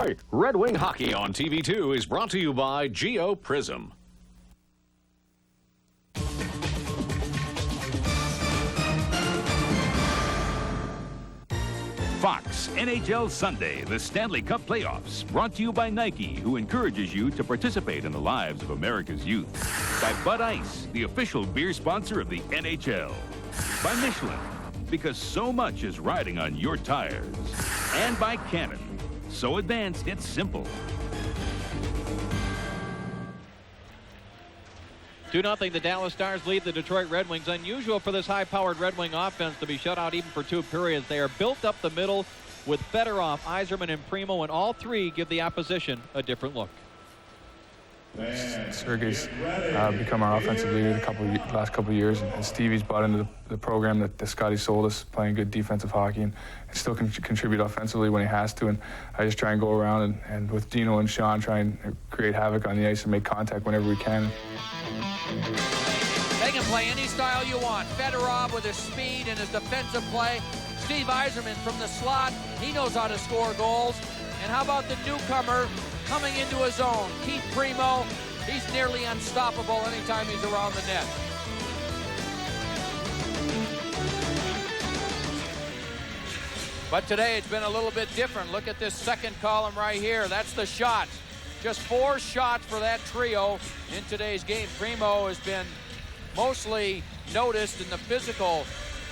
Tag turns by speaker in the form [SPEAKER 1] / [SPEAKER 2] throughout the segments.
[SPEAKER 1] Detroit. Red Wing Hockey on TV2 is brought to you by Geo Prism.
[SPEAKER 2] Fox NHL Sunday, the Stanley Cup Playoffs, brought to you by Nike, who encourages you to participate in the lives of America's youth. By Bud Ice, the official beer sponsor of the NHL. By Michelin, because so much is riding on your tires. And by Canon, so advanced it's simple.
[SPEAKER 3] 2-0, the Dallas Stars lead the Detroit Red Wings. Unusual for this high-powered Red Wing offense to be shut out even for 2 periods. They are built up the middle with Fedorov, Yzerman, and Primo, and all 3 give the opposition a different look.
[SPEAKER 4] Sergei's become our offensive leader the last couple of years, and Stevie's bought into the program that Scotty sold us, playing good defensive hockey, and still can contribute offensively when he has to. And I just try and go around and with Dino and Sean, try and create havoc on the ice and make contact whenever we can.
[SPEAKER 5] They can play any style you want. Fedorov with his speed and his defensive play. Steve Yzerman from the slot. He knows how to score goals. And how about the newcomer coming into his own, Keith Primo? He's nearly unstoppable anytime he's around the net. But today it's been a little bit different. Look at this second column right here. That's the shots. Just 4 shots for that trio in today's game. Primo has been mostly noticed in the physical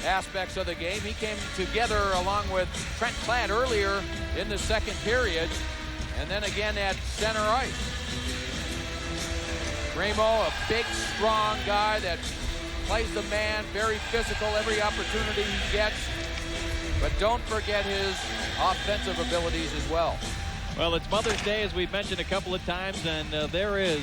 [SPEAKER 5] aspects of the game. He came together along with Trent Platt earlier in the second period, and then again at center ice. Primo, a big, strong guy that plays the man, very physical every opportunity he gets. But don't forget his offensive abilities as well.
[SPEAKER 3] Well, it's Mother's Day, as we've mentioned a couple of times, and there is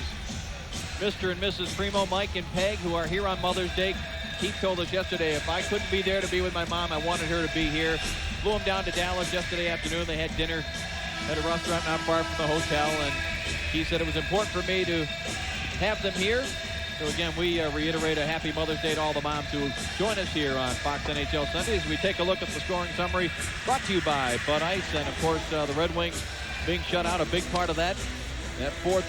[SPEAKER 3] Mr. and Mrs. Primo, Mike and Peg, who are here on Mother's Day. Keith told us yesterday, if I couldn't be there to be with my mom, I wanted her to be here. Flew him down to Dallas yesterday afternoon. They had dinner at a restaurant not far from the hotel, and he said it was important for me to have them here. So again, we reiterate a happy Mother's Day to all the moms who join us here on Fox NHL Sunday as we take a look at the scoring summary brought to you by Bud Ice, and of course the Red Wings being shut out, a big part of that. That fourth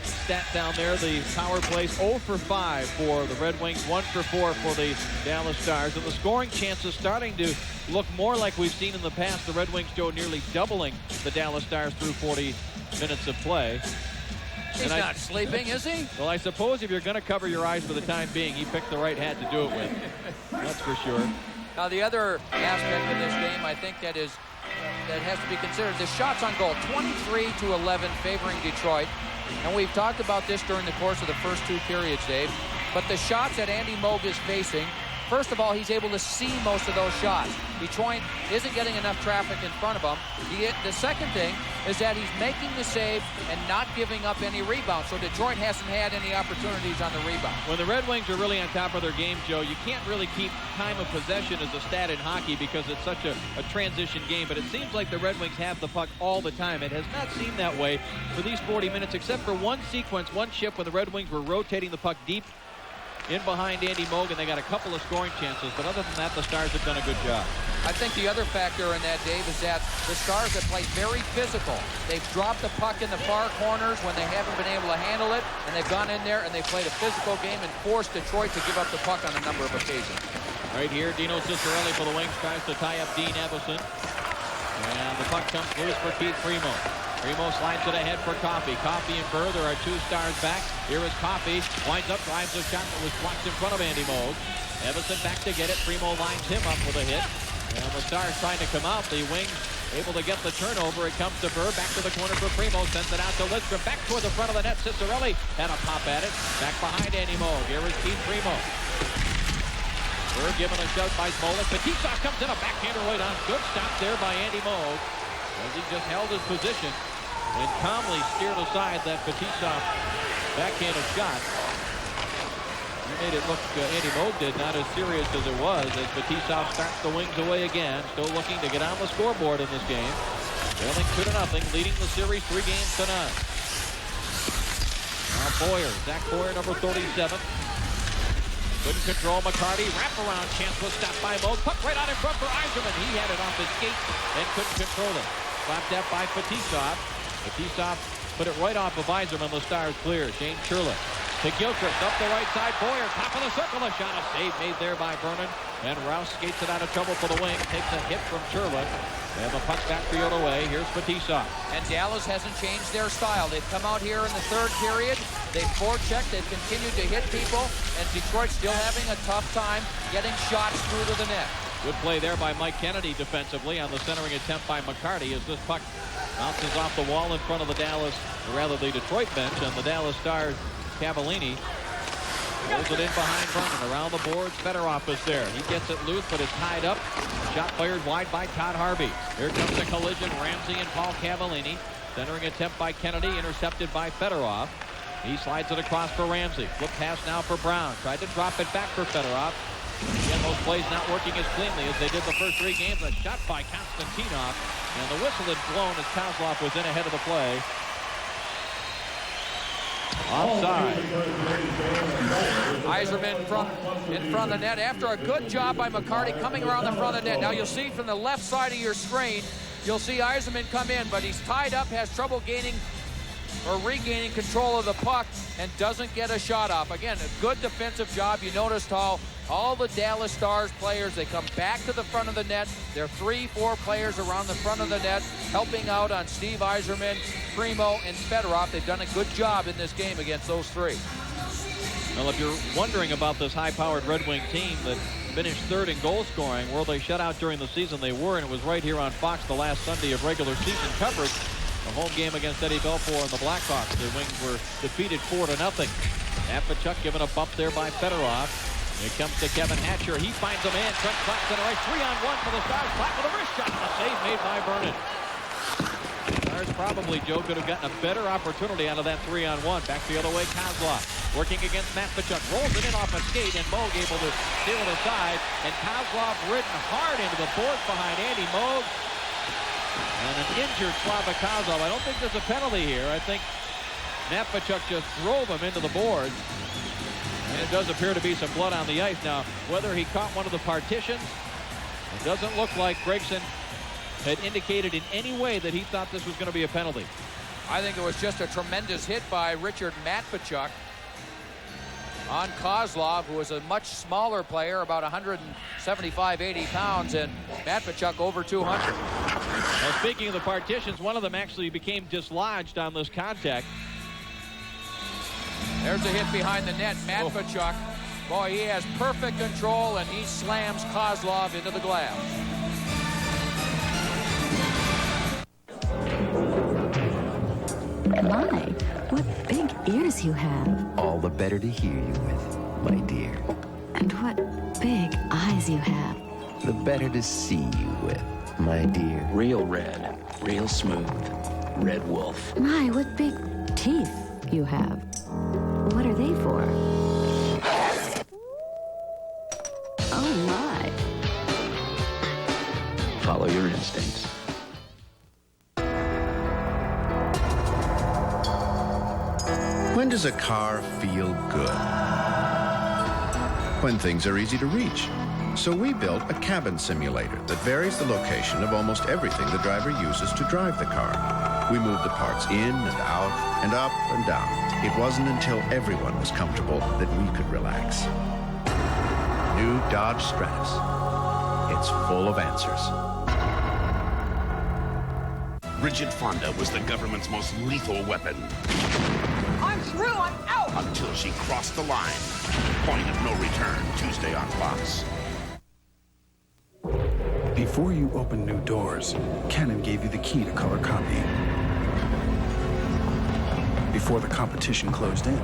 [SPEAKER 3] stat down there, the power play, 0 for 5 for the Red Wings, 1 for 4 for the Dallas Stars. And the scoring chances starting to look more like we've seen in the past. The Red Wings, Joe, nearly doubling the Dallas Stars through 40 minutes of play.
[SPEAKER 5] He's not sleeping, is he?
[SPEAKER 3] Well, I suppose if you're going to cover your eyes for the time being, he picked the right hat to do it with. That's for sure.
[SPEAKER 5] Now, the other aspect of this game, I think that has to be considered, the shots on goal, 23-11 favoring Detroit. And we've talked about this during the course of the first 2 periods, Dave. But the shots that Andy Moog is facing, first of all, he's able to see most of those shots. Detroit isn't getting enough traffic in front of him. The second thing is that he's making the save and not giving up any rebounds. So Detroit hasn't had any opportunities on the rebound.
[SPEAKER 3] When the Red Wings are really on top of their game, Joe, you can't really keep time of possession as a stat in hockey because it's such a transition game. But it seems like the Red Wings have the puck all the time. It has not seemed that way for these 40 minutes, except for one sequence, one shift when the Red Wings were rotating the puck deep in behind Andy Moog, and they got a couple of scoring chances. But other than that, the Stars have done a good job.
[SPEAKER 5] I think the other factor in that, Dave, is that the Stars have played very physical. They've dropped the puck in the far corners when they haven't been able to handle it, and they've gone in there and they've played a physical game and forced Detroit to give up the puck on a number of occasions.
[SPEAKER 3] Right here, Dino Ciccarelli for the Wings tries to tie up Dean Evason. And the puck comes loose for Keith Primo. Primo slides it ahead for Coffey. Coffey and Burr, there are 2 Stars back. Here is Coffey, winds up, drives a shot that was blocked in front of Andy Moog. Evason back to get it. Primo lines him up with a hit. And the Stars trying to come out. The Wings able to get the turnover. It comes to Burr, back to the corner for Primo. Sends it out to Lidstrom. Back toward the front of the net. Ciccarelli had a pop at it. Back behind Andy Moog. Here is Keith Primo. Burr given a shot by Smolik. Fetisov comes in, a backhander right on. Good stop there by Andy Moog as he just held his position and calmly steered aside that Fetisov backhanded shot. He made it look, Andy Moog did, not as serious as it was as Fetisov starts the Wings away again. Still looking to get on the scoreboard in this game. Trailing 2-0, leading the series 3 games to none. Now Boyer, Zach Boyer, number 37. Couldn't control McCarty. Wraparound chance was stopped by Moog. Puck right out in front for Yzerman. He had it off his skate and couldn't control it. Slapped that by Fetisov. Fetisov put it right off of Yzerman. The Stars clear. Shane Churlick to Gilchrist. Up the right side. Boyer, top of the circle. A shot. A save made there by Vernon. And Rouse skates it out of trouble for the wing. Takes a hit from Churlick. And the puck back the other way. Here's Fetisov.
[SPEAKER 5] And Dallas hasn't changed their style. They've come out here in the third period. They've forechecked. They've continued to hit people. And Detroit still having a tough time getting shots through to the net.
[SPEAKER 3] Good play there by Mike Kennedy defensively on the centering attempt by McCarty as this puck bounces off the wall in front of the Dallas, or rather the Detroit bench, and the Dallas Stars Cavallini rolls it in behind Vernon. Around the boards, Fedorov is there. He gets it loose, but it's tied up. Shot fired wide by Todd Harvey. Here comes a collision. Ramsey and Paul Cavallini. Centering attempt by Kennedy, intercepted by Fedorov. He slides it across for Ramsey. Flip pass now for Brown. Tried to drop it back for Fedorov. Again, those plays not working as cleanly as they did the first 3 games. A shot by Konstantinov. And the whistle had blown as Kozlov was in ahead of the play. Offside.
[SPEAKER 5] Yzerman in front of the net after a good job by McCarty coming around the front of the net. Now you'll see from the left side of your screen, you'll see Yzerman come in, but he's tied up, has trouble gaining or regaining control of the puck, and doesn't get a shot off. Again, a good defensive job. You noticed how all the Dallas Stars players, they come back to the front of the net. There are 3-4 players around the front of the net helping out on Steve Yzerman, Primo, and Fedorov. They've done a good job in this game against those 3.
[SPEAKER 3] Well, if you're wondering about this high-powered Red Wing team that finished 3rd in goal scoring, were they shut out during the season? They were, and it was right here on Fox the last Sunday of regular season coverage. The home game against Eddie Belfour and the Blackhawks. The Wings were defeated 4-0. Matvichuk given a bump there by Fedorov. Here comes to Kevin Hatcher. He finds a man. Trent Claxton, right, 3-on-1 for the Stars. Clap with a wrist shot. A save made by Vernon. Stars probably, Joe, could have gotten a better opportunity out of that 3-on-1. Back the other way, Kozlov working against Matvichuk. Rolls it in off a skate, and Moog able to steal it aside. And Kozlov ridden hard into the boards behind Andy Moog. And an injured Slava Kozlov. I don't think there's a penalty here. I think Matvichuk just drove him into the boards. And it does appear to be some blood on the ice. Now, whether he caught one of the partitions, it doesn't look like Gregson had indicated in any way that he thought this was going to be a penalty.
[SPEAKER 5] I think it was just a tremendous hit by Richard Matvichuk on Kozlov, who was a much smaller player, about 175, 80 pounds, and Matvichuk over 200.
[SPEAKER 3] Well, speaking of the partitions, one of them actually became dislodged on this contact.
[SPEAKER 5] There's a hit behind the net. Matvichuk, boy, he has perfect control, and he slams Kozlov into the glass.
[SPEAKER 6] My, what big ears you have.
[SPEAKER 7] All the better to hear you with, my dear.
[SPEAKER 6] And what big eyes you have.
[SPEAKER 7] The better to see you with, my dear.
[SPEAKER 8] Real red, real smooth. Red Wolf.
[SPEAKER 6] My, what big teeth you have. What are they for? Oh, my.
[SPEAKER 8] Follow your instincts.
[SPEAKER 9] When does a car feel good? When things are easy to reach. So we built a cabin simulator that varies the location of almost everything the driver uses to drive the car. We moved the parts in and out and up and down. It wasn't until everyone was comfortable that we could relax. New Dodge Stratus. It's full of answers.
[SPEAKER 10] Bridget Fonda was the government's most lethal weapon.
[SPEAKER 11] I'm through, I'm out!
[SPEAKER 10] Until she crossed the line. Point of no return, Tuesday on Fox.
[SPEAKER 12] Before you open new doors, Canon gave you the key to color copying. Before the competition closed in,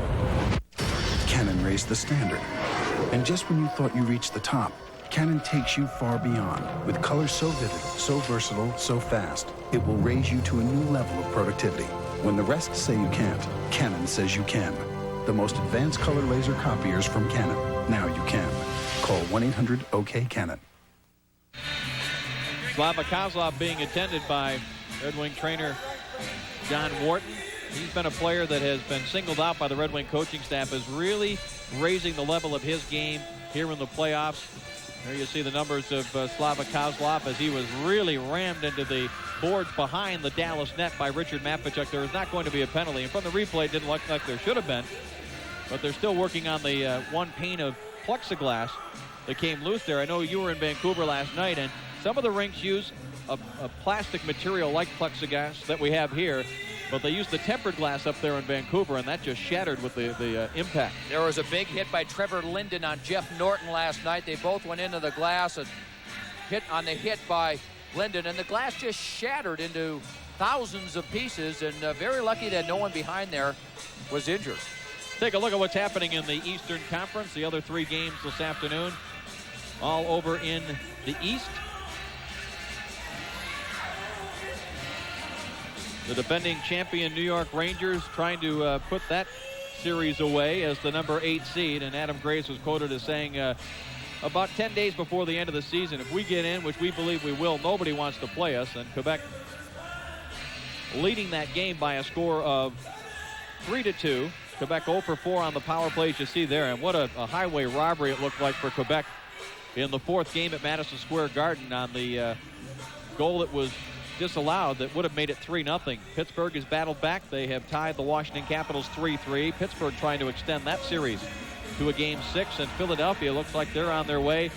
[SPEAKER 12] Canon raised the standard. And just when you thought you reached the top, Canon takes you far beyond. With colors so vivid, so versatile, so fast, it will raise you to a new level of productivity. When the rest say you can't, Canon says you can. The most advanced color laser copiers from Canon. Now you can. Call 1-800-OK-CANON.
[SPEAKER 3] Slava Kozlov being attended by Red Wing trainer John Wharton. He's been a player that has been singled out by the Red Wing coaching staff as really raising the level of his game here in the playoffs. There you see the numbers of Slava Kozlov as he was really rammed into the boards behind the Dallas net by Richard Mapachuk. There is not going to be a penalty. And from the replay, it didn't look like there should have been. But they're still working on the one pane of plexiglass that came loose there. I know you were in Vancouver last night, and some of the rinks use a plastic material like plexiglass that we have here, but they used the tempered glass up there in Vancouver, and that just shattered with the impact.
[SPEAKER 5] There was a big hit by Trevor Linden on Jeff Norton last night. They both went into the glass and hit on the hit by Linden, and the glass just shattered into thousands of pieces, and very lucky that no one behind there was injured.
[SPEAKER 3] Take a look at what's happening in the Eastern Conference. The other 3 games this afternoon, all over in the East. The defending champion New York Rangers trying to put that series away as the number 8 seed, and Adam Graves was quoted as saying about 10 days before the end of the season, if we get in, which we believe we will, nobody wants to play us. And Quebec leading that game by a score of 3-2. Quebec 0 for 4 on the power plays you see there, and what a highway robbery it looked like for Quebec in the 4th game at Madison Square Garden on the goal that was disallowed that would have made it 3-0. Pittsburgh has battled back. They have tied the Washington Capitals 3-3. Pittsburgh trying to extend that series to a game 6, and Philadelphia looks like they're on their way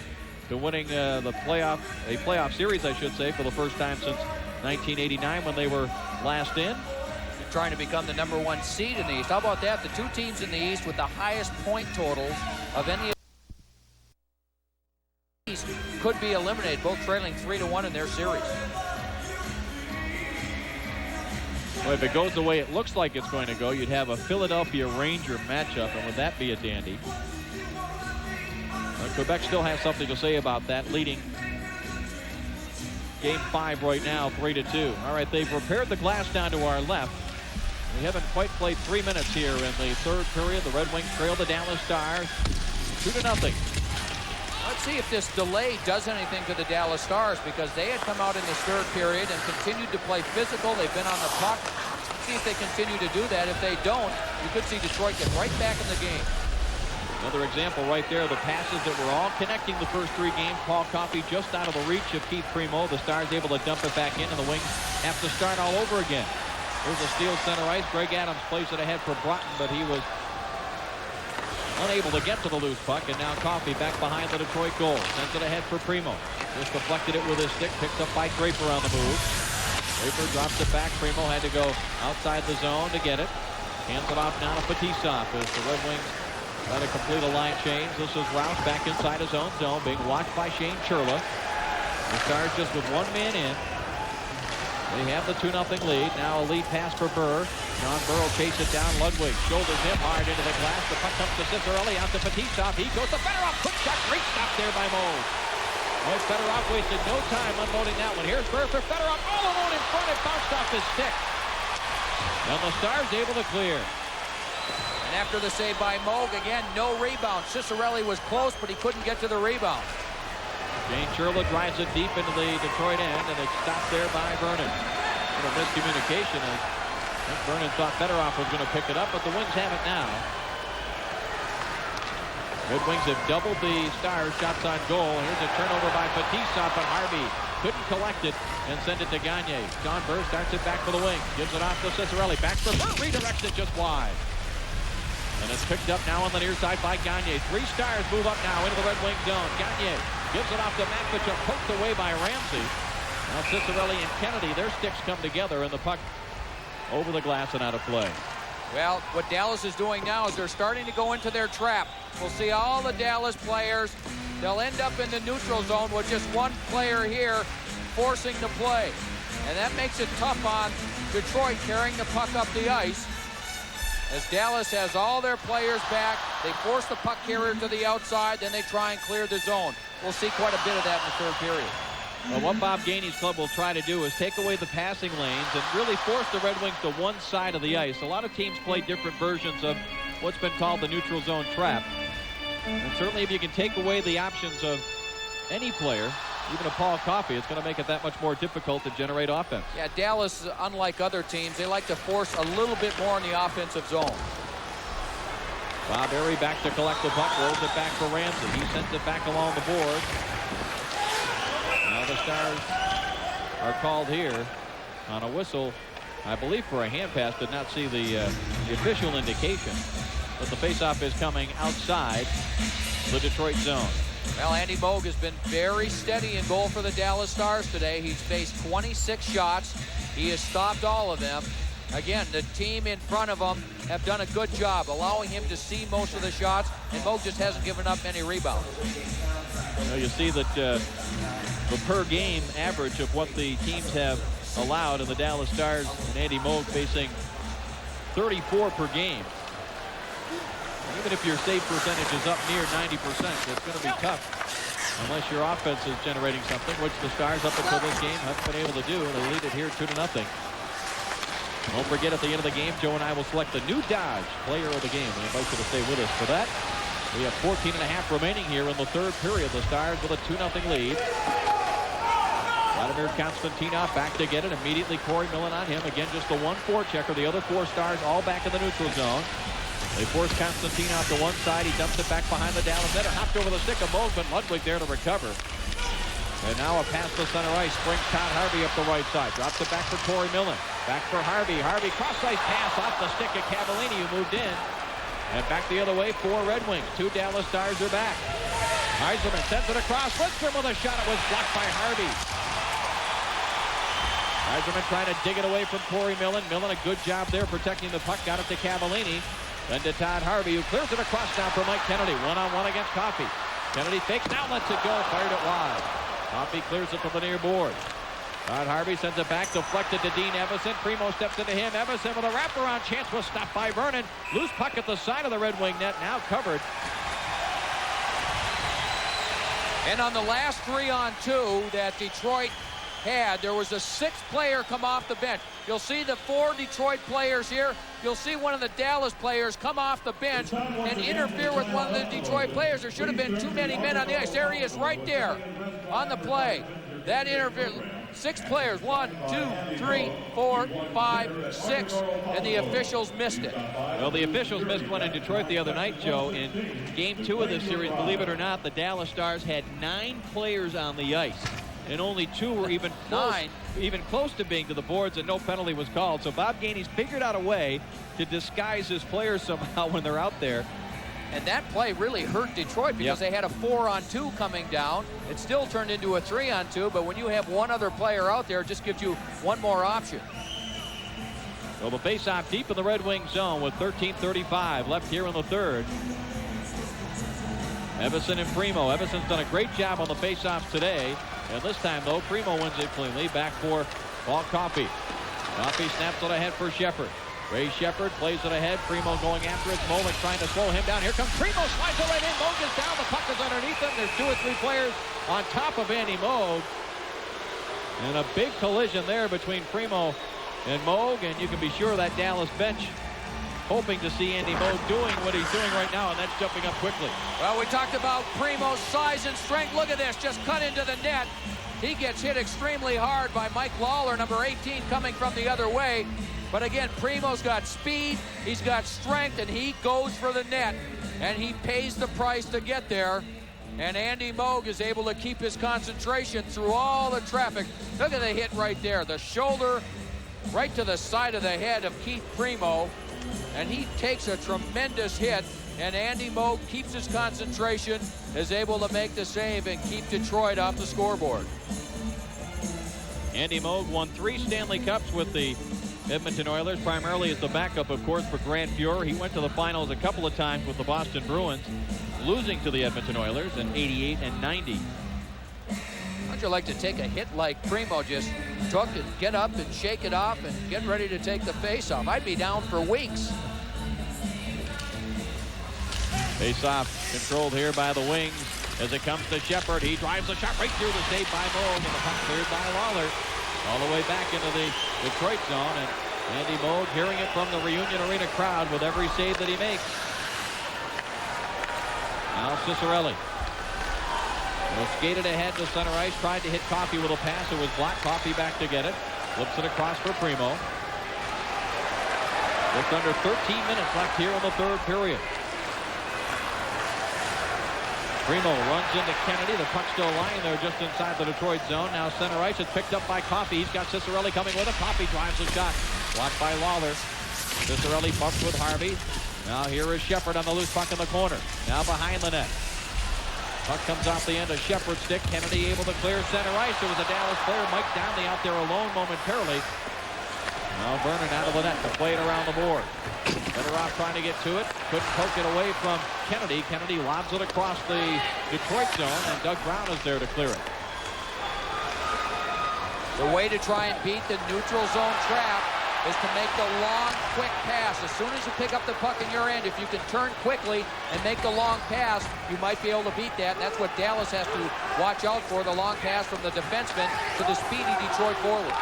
[SPEAKER 3] to winning a playoff series, I should say, for the first time since 1989 when they were last in.
[SPEAKER 5] They're trying to become the number 1 seed in the East. How about that? The 2 teams in the East with the highest point totals of any of the East could be eliminated, both trailing 3-1 in their series.
[SPEAKER 3] Well, if it goes the way it looks like it's going to go, you'd have a Philadelphia Ranger matchup, and would that be a dandy? Quebec still has something to say about that, leading game 5 right now, 3-2. All right, they've repaired the glass down to our left. We haven't quite played 3 minutes here in the 3rd period. The Red Wings trail the Dallas Stars 2-0.
[SPEAKER 5] Let's see if this delay does anything to the Dallas Stars, because they had come out in this 3rd period and continued to play physical. They've been on the puck. Let's see if they continue to do that. If they don't, you could see Detroit get right back in the game.
[SPEAKER 3] Another example right there, the passes that were all connecting the first 3 games. Paul Coffey just out of the reach of Keith Primo. The Stars able to dump it back in, and the Wings have to start all over again. There's a steal center ice. Greg Adams plays it ahead for Broughton, but he was unable to get to the loose puck, and now Coffey back behind the Detroit goal. Sends it ahead for Primo. Just deflected it with his stick, picked up by Draper on the move. Draper drops it back. Primo had to go outside the zone to get it. Hands it off now to Fetisov as the Red Wings try to complete a line change. This is Roush back inside his own zone, being watched by Shane Churla. The Stars just with 1 man in. They have the 2-0 lead. Now a lead pass for Burr. John Burr will chase it down. Ludwig shoulders him hard into the glass. The puck comes to Cicerelli out to Fetisov. He goes to Fedorov. Quick shot. Great stop there by Moe. Well, Fedorov wasted no time unloading that one. Here's Burr for Fedorov. All alone in front. It bounced off his stick. And the Stars able to clear.
[SPEAKER 5] And after the save by Moog, again, no rebound. Cicerelli was close, but he couldn't get to the rebound.
[SPEAKER 3] Shane Churla drives it deep into the Detroit end, and it's stopped there by Vernon. A little miscommunication. I think Vernon thought Fedorov was going to pick it up, but the Wings have it now. Red Wings have doubled the Stars' shots on goal. Here's a turnover by Fetisov, but Harvey couldn't collect it and send it to Gagne. John Burr starts it back for the Wings. Gives it off to Cicerelli. Back for Burr. Redirects it just wide. And it's picked up now on the near side by Gagne. 3 Stars move up now into the Red Wing zone. Gagne gives it off to Matvichuk, poked away by Ramsey. Now Cicerelli and Kennedy, their sticks come together, and the puck over the glass and out of play.
[SPEAKER 5] Well, what Dallas is doing now is they're starting to go into their trap. We'll see all the Dallas players. They'll end up in the neutral zone with just 1 player here forcing the play. And that makes it tough on Detroit carrying the puck up the ice. As Dallas has all their players back, they force the puck carrier to the outside, then they try and clear the zone. We'll see quite a bit of that in the 3rd period.
[SPEAKER 3] Well, what Bob Gainey's club will try to do is take away the passing lanes and really force the Red Wings to one side of the ice. A lot of teams play different versions of what's been called the neutral zone trap. And certainly if you can take away the options of any player, even a Paul Coffey, it's going to make it that much more difficult to generate offense.
[SPEAKER 5] Yeah, Dallas, unlike other teams, they like to force a little bit more in the offensive zone.
[SPEAKER 3] Bob Berry back to collect the puck, rolls it back for Ramsey. He sends it back along the board. Now the Stars are called here on a whistle, I believe for a hand pass. Did not see the official indication. But the faceoff is coming outside the Detroit zone.
[SPEAKER 5] Well, Andy Moog has been very steady in goal for the Dallas Stars today. He's faced 26 shots. He has stopped all of them. Again, the team in front of him have done a good job allowing him to see most of the shots, and Moog just hasn't given up any rebounds.
[SPEAKER 3] Well, you see that the per game average of what the teams have allowed, and the Dallas Stars and Andy Moog facing 34 per game. Even if your save percentage is up near 90%, it's going to be tough unless your offense is generating something, which the Stars up until this game haven't been able to do. They lead it here 2-0. Don't forget, at the end of the game, Joe and I will select the new Dodge player of the game. We invite you to stay with us for that. We have 14 and a half remaining here in the third period. The Stars with a 2-0 lead. Vladimir Konstantinov back to get it. Immediately Corey Millen on him. Again, just the 1-4 checker. The other 4 Stars all back in the neutral zone. They force Konstantinov to one side. He dumps it back behind the Dallas net. Hopped over the stick of Moog, but Ludwig there to recover. And now a pass to center ice. Springs Todd Harvey up the right side. Drops it back for Corey Millen. Back for Harvey. Harvey cross-ice pass off the stick of Cavallini, who moved in. And back the other way for Red Wings. 2 Dallas Stars are back. Yzerman sends it across. Lidstrom with a shot. It was blocked by Harvey. Yzerman trying to dig it away from Corey Millen. Millen a good job there protecting the puck. Got it to Cavallini. Then to Todd Harvey, who clears it across now for Mike Kennedy. One-on-one against Coffey. Kennedy fakes, now lets it go. Fired it wide. Coffey clears it from the near board. Todd Harvey sends it back, deflected to Dean Evason. Primo steps into him. Evason with a wraparound chance was stopped by Vernon. Loose puck at the side of the Red Wing net, now covered.
[SPEAKER 5] And on the last 3-on-2 that Detroit had, there was a 6th player come off the bench. You'll see the 4 Detroit players here. You'll see one of the Dallas players come off the bench and interfere with one of the Detroit players. There should have been too many men on the ice. There he is right there on the play. That interference. 6 players. 1, 2, 3, 4, 5, 6. And the officials missed it.
[SPEAKER 3] Well, the officials missed one in Detroit the other night, Joe. In game 2 of this series, believe it or not, the Dallas Stars had 9 players on the ice. And only 2 were even close to being to the boards, and no penalty was called. So Bob Gainey's figured out a way to disguise his players somehow when they're out there.
[SPEAKER 5] And that play really hurt Detroit because they had a 4-on-2 coming down. It still turned into a 3-on-2, but when you have one other player out there, it just gives you one more option.
[SPEAKER 3] Well, the faceoff deep in the Red Wing zone with 13:35 left here in the third. Evason and Primo. Evason's done a great job on the faceoffs today. And this time, though, Primo wins it cleanly. Back for Paul Coffey. Coffey snaps it ahead for Shepard. Ray Shepard plays it ahead. Primo going after it. Molik trying to slow him down. Here comes Primo. Slides it right in. Moog is down. The puck is underneath him. There's 2 or 3 players on top of Andy Moog. And a big collision there between Primo and Moog. And you can be sure that Dallas bench hoping to see Andy Moog doing what he's doing right now, and that's jumping up quickly.
[SPEAKER 5] Well, we talked about Primo's size and strength. Look at this, just cut into the net. He gets hit extremely hard by Mike Lawler, number 18, coming from the other way. But again, Primo's got speed, he's got strength, and he goes for the net. And he pays the price to get there. And Andy Moog is able to keep his concentration through all the traffic. Look at the hit right there. The shoulder right to the side of the head of Keith Primo. And he takes a tremendous hit, and Andy Moog keeps his concentration, is able to make the save and keep Detroit off the scoreboard.
[SPEAKER 3] Andy Moog won 3 Stanley Cups with the Edmonton Oilers, primarily as the backup, of course, for Grant Fuhr. He went to the finals a couple of times with the Boston Bruins, losing to the Edmonton Oilers in '88 and '90.
[SPEAKER 5] How'd you like to take a hit like Primo just took and get up and shake it off and get ready to take the face-off? I'd be down for weeks.
[SPEAKER 3] Face-off controlled here by the Wings as it comes to Shepard. He drives the shot right through the save by Moog, and the puck cleared by Lawler. All the way back into the Detroit zone, and Andy Moog hearing it from the Reunion Arena crowd with every save that he makes. Now Ciccarelli. Skated ahead to center ice, tried to hit Coffey with a pass. It was blocked. Coffey back to get it. Flips it across for Primo. Just under 13 minutes left here in the third period. Primo runs into Kennedy. The puck still lying there just inside the Detroit zone. Now center ice. It's picked up by Coffey. He's got Ciccarelli coming with him. Coffey drives the shot. Blocked by Lawler. Ciccarelli bumps with Harvey. Now here is Shepard on the loose puck in the corner. Now behind the net. Puck comes off the end of Shepard's stick. Kennedy able to clear center ice. There was a Dallas player, Mike Downey, out there alone momentarily. Now Vernon out of the net to play it around the board. Fedorov trying to get to it. Couldn't poke it away from Kennedy. Kennedy lobs it across the Detroit zone, and Doug Brown is there to clear it.
[SPEAKER 5] The way to try and beat the neutral zone trap is to make the long, quick pass. As soon as you pick up the puck in your end, if you can turn quickly and make the long pass, you might be able to beat that. And that's what Dallas has to watch out for, the long pass from the defenseman to the speedy Detroit forward.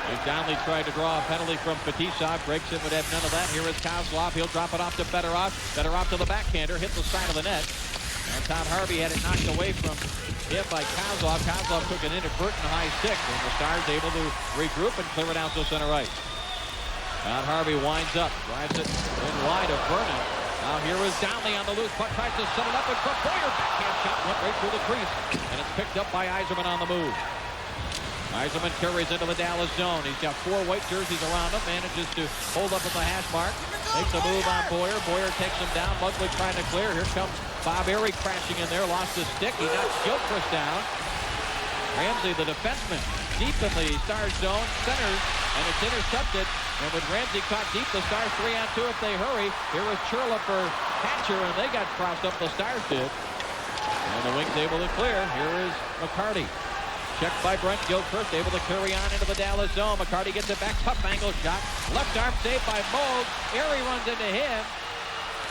[SPEAKER 3] As Donnelly tried to draw a penalty from Fetisov, Gregson would have none of that. Here is Kozlov. He'll drop it off to Fedorov. Fedorov to the backhander, hits the side of the net. And Todd Harvey had it knocked away from him by Kozlov. Kozlov took an inadvertent high stick, and the Stars able to regroup and clear it out to center ice. Todd Harvey winds up, drives it in wide of Vernon. Now here is Donnelly on the loose puck, tries to set it up in front. Boyer backhand shot went right through the crease, and it's picked up by Yzerman on the move. Yzerman carries into the Dallas zone. He's got 4 white jerseys around him, manages to hold up at the hash mark. Makes a move on Boyer. Boyer takes him down. Ludwig trying to clear. Here comes Bob Airy crashing in there. Lost his stick. He knocks Gilchrist down. Ramsey, the defenseman, deep in the Stars zone, centers, and it's intercepted. And with Ramsey caught deep, the Stars 3-on-2 if they hurry. Here is Churla for Hatcher, and they got crossed up, the Stars did. And the Wings able to clear. Here is McCarty. Checked by Brent Gilchrist, able to carry on into the Dallas zone. McCarty gets it back, tough angle shot. Left arm saved by Moog. Airy runs into him.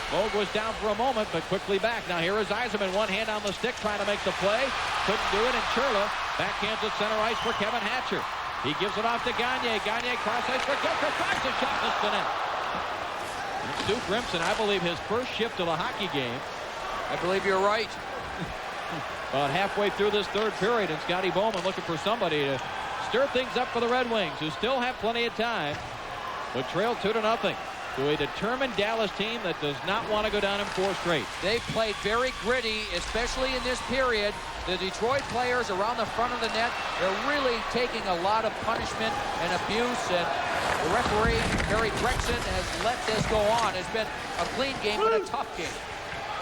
[SPEAKER 3] Moog was down for a moment, but quickly back. Now here is Yzerman, one hand on the stick, trying to make the play. Couldn't do it, and Churla backhands at center ice for Kevin Hatcher. He gives it off to Gagne. Gagne cross ice for Gilchrist. Drives the shot, missed the net. And Stu Grimson, I believe, his first shift of the hockey game.
[SPEAKER 5] I believe you're right.
[SPEAKER 3] About halfway through this third period, and Scotty Bowman looking for somebody to stir things up for the Red Wings, who still have plenty of time, but trail 2-0 to a determined Dallas team that does not want to go down in 4 straight.
[SPEAKER 5] They played very gritty, especially in this period. The Detroit players around the front of the net, they're really taking a lot of punishment and abuse, and the referee, Harry Gregson, has let this go on. It's been a clean game, but a tough game.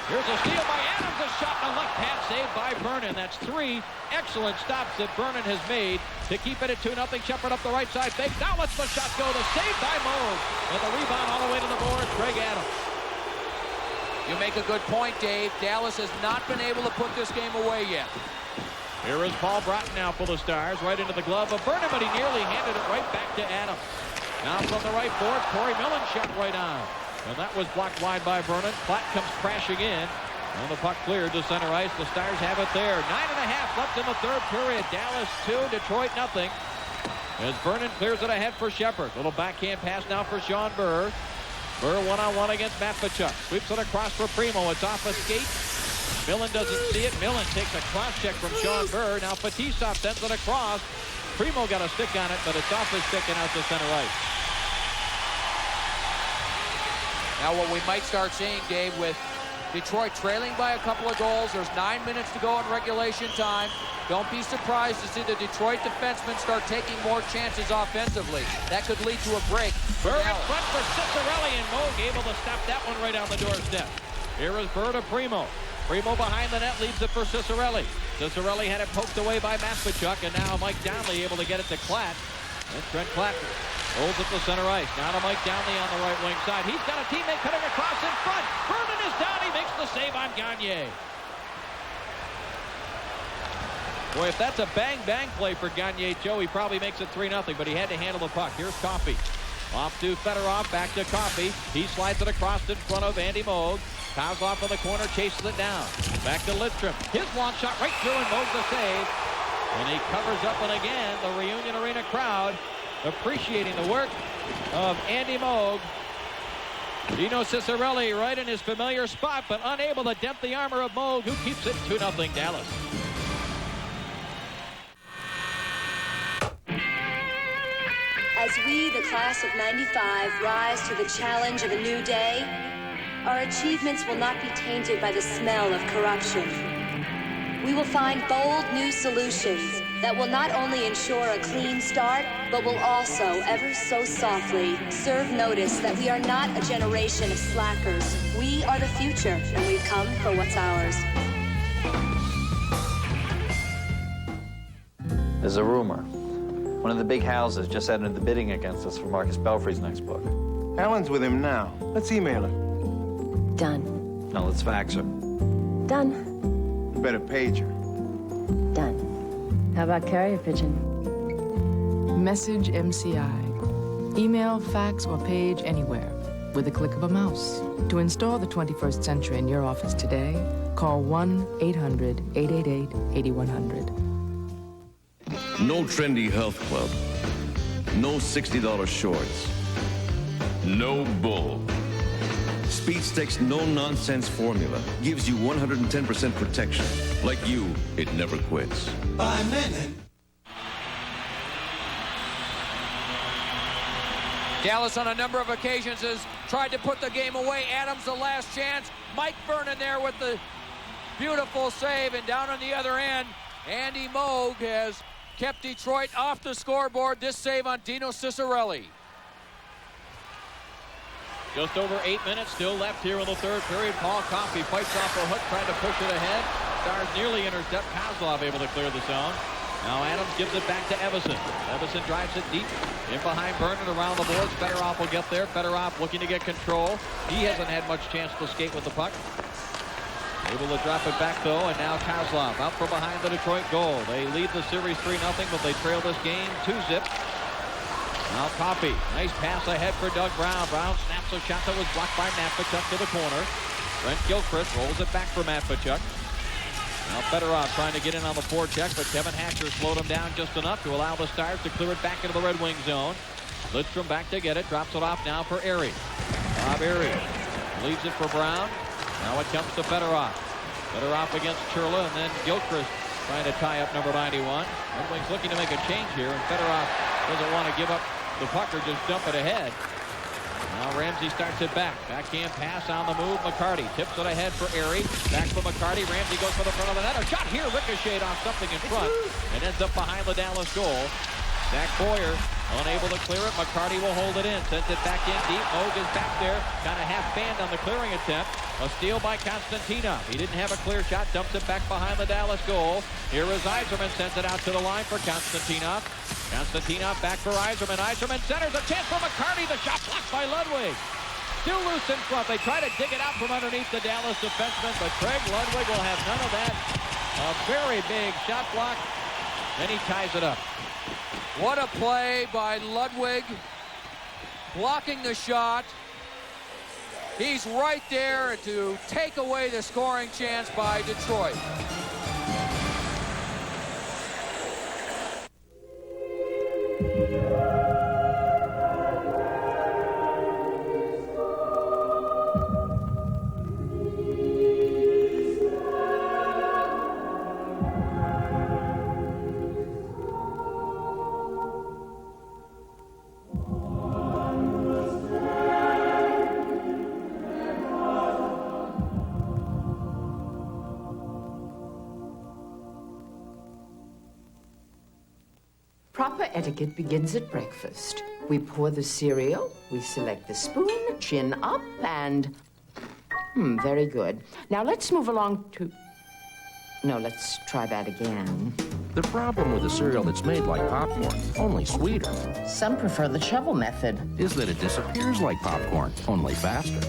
[SPEAKER 3] Here's a steal by Adams, a shot and a left hand saved by Vernon. That's 3 excellent stops that Vernon has made to keep it at 2-0. Shepard up the right side, fake. Now lets the shot go. The save by Moog. And the rebound all the way to the board, Greg Adams.
[SPEAKER 5] You make a good point, Dave. Dallas has not been able to put this game away yet.
[SPEAKER 3] Here is Paul Broughton now for the Stars, right into the glove of Vernon, but he nearly handed it right back to Adams. Now from the right board, Corey Millen shot right on. And that was blocked wide by Vernon. Platt comes crashing in. And the puck cleared to center ice. The Stars have it there. 9.5 left in the third period. Dallas 2, Detroit nothing. As Vernon clears it ahead for Shepard. Little backhand pass now for Sean Burr. Burr one-on-one against Matvichuk. Sweeps it across for Primo. It's off a skate. Millen doesn't see it. Millen takes a cross check from Sean Burr. Now Fetisov sends it across. Primo got a stick on it, but it's off his stick and out to center ice.
[SPEAKER 5] Now what we might start seeing, Dave, with Detroit trailing by a couple of goals. There's 9 minutes to go in regulation time. Don't be surprised to see the Detroit defensemen start taking more chances offensively. That could lead to a break.
[SPEAKER 3] Burr in front for Ciccarelli, and Moog able to stop that one right on the doorstep. Here is Burr to Primo. Primo behind the net leaves it for Ciccarelli. Ciccarelli had it poked away by Matvichuk, and now Mike Downey able to get it to Klatt. And Trent Klatt holds it to center ice. Now to Mike Downey on the right wing side. He's got a teammate cutting across in front. Vernon is down. He makes the save on Gagne. Boy, if that's a bang-bang play for Gagne, Joe, he probably makes it 3-0, but he had to handle the puck. Here's Coffey. Off to Fedorov, back to Coffey. He slides it across in front of Andy Moog. Kozlov in the corner, chases it down. Back to Lidstrom. His long shot right through, and Moog the save. And he covers up, and again, the Reunion Arena crowd appreciating the work of Andy Moog. Dino Ciccarelli right in his familiar spot, but unable to dent the armor of Moog, who keeps it 2-0 Dallas.
[SPEAKER 13] As we, the class of '95, rise to the challenge of a new day, our achievements will not be tainted by the smell of corruption. we will find bold new solutions that will not only ensure a clean start, but will also, ever so softly, serve notice that we are not a generation of slackers. We are the future, and we've come for what's ours.
[SPEAKER 14] There's a rumor. One of the big houses just entered the bidding against us for Marcus Belfry's next book.
[SPEAKER 15] Alan's with him now. Let's email her.
[SPEAKER 6] Done.
[SPEAKER 14] No, let's fax her.
[SPEAKER 6] Done.
[SPEAKER 15] Better page her.
[SPEAKER 6] Done. How about carrier pigeon?
[SPEAKER 16] Message MCI. Email, fax, or page anywhere with a click of a mouse. To install the 21st century in your office today, call 1-800-888-8100.
[SPEAKER 17] No trendy health club. No $60 shorts. No bull. Speed Stick's no-nonsense formula gives you 110% protection. Like you, it never quits.
[SPEAKER 18] By minute.
[SPEAKER 5] Dallas on a number of occasions has tried to put the game away. Adams the last chance. Mike Vernon there with the beautiful save. And down on the other end, Andy Moog has kept Detroit off the scoreboard. This save on Dino Ciccarelli.
[SPEAKER 3] Just over 8 minutes still left here in the third period. Paul Coffey fights off a hook, trying to push it ahead. Stars nearly intercept. Kozlov able to clear the zone. Now Adams gives it back to Evason. Evason drives it deep in behind Vernon around the boards. Fedorov will get there. Fedorov looking to get control. He hasn't had much chance to skate with the puck. Able to drop it back, though, and now Kozlov out from behind the Detroit goal. They lead the series 3-0, but they trail this game 2-0. Now Coffey, nice pass ahead for Doug Brown. Brown snaps a shot that was blocked by Matvichuk to the corner. Brent Gilchrist rolls it back for Matvichuk. Now Fedorov trying to get in on the forecheck, but Kevin Hatcher slowed him down just enough to allow the Stars to clear it back into the Red Wing zone. Lidstrom back to get it, drops it off now for Erie. Bob Erie leaves it for Brown. Now it comes to Fedorov. Fedorov against Churla, and then Gilchrist trying to tie up number 91. Red Wings looking to make a change here, and Fedorov doesn't want to give up the puck or just dump it ahead. Now Ramsey starts it back. Backhand pass on the move. McCarty tips it ahead for Erie. Back for McCarty. Ramsey goes for the front of the net. A shot here ricocheted off something in front and ends up behind the Dallas goal. Zach Boyer unable to clear it. McCarty will hold it in. Sends it back in deep. Moog is back there. Kind of half fanned on the clearing attempt. A steal by Konstantinov. He didn't have a clear shot. Dumps it back behind the Dallas goal. Here is Yzerman. Sends it out to the line for Konstantinov. Konstantinov back for Yzerman. Yzerman centers. A chance for McCarty. The shot blocked by Ludwig. Still loose in front. They try to dig it out from underneath the Dallas defenseman, but Craig Ludwig will have none of that. A very big shot block. Then he ties it up. What a play by Ludwig, blocking the shot. He's right there to take away the scoring chance by Detroit.
[SPEAKER 19] Proper etiquette begins at breakfast. We pour the cereal, we select the spoon, chin up, and... very good. Now let's move along to... No, let's try that again.
[SPEAKER 20] The problem with a cereal that's made like popcorn, only sweeter,
[SPEAKER 19] Some prefer the shovel method.
[SPEAKER 20] is that it disappears like popcorn, only faster.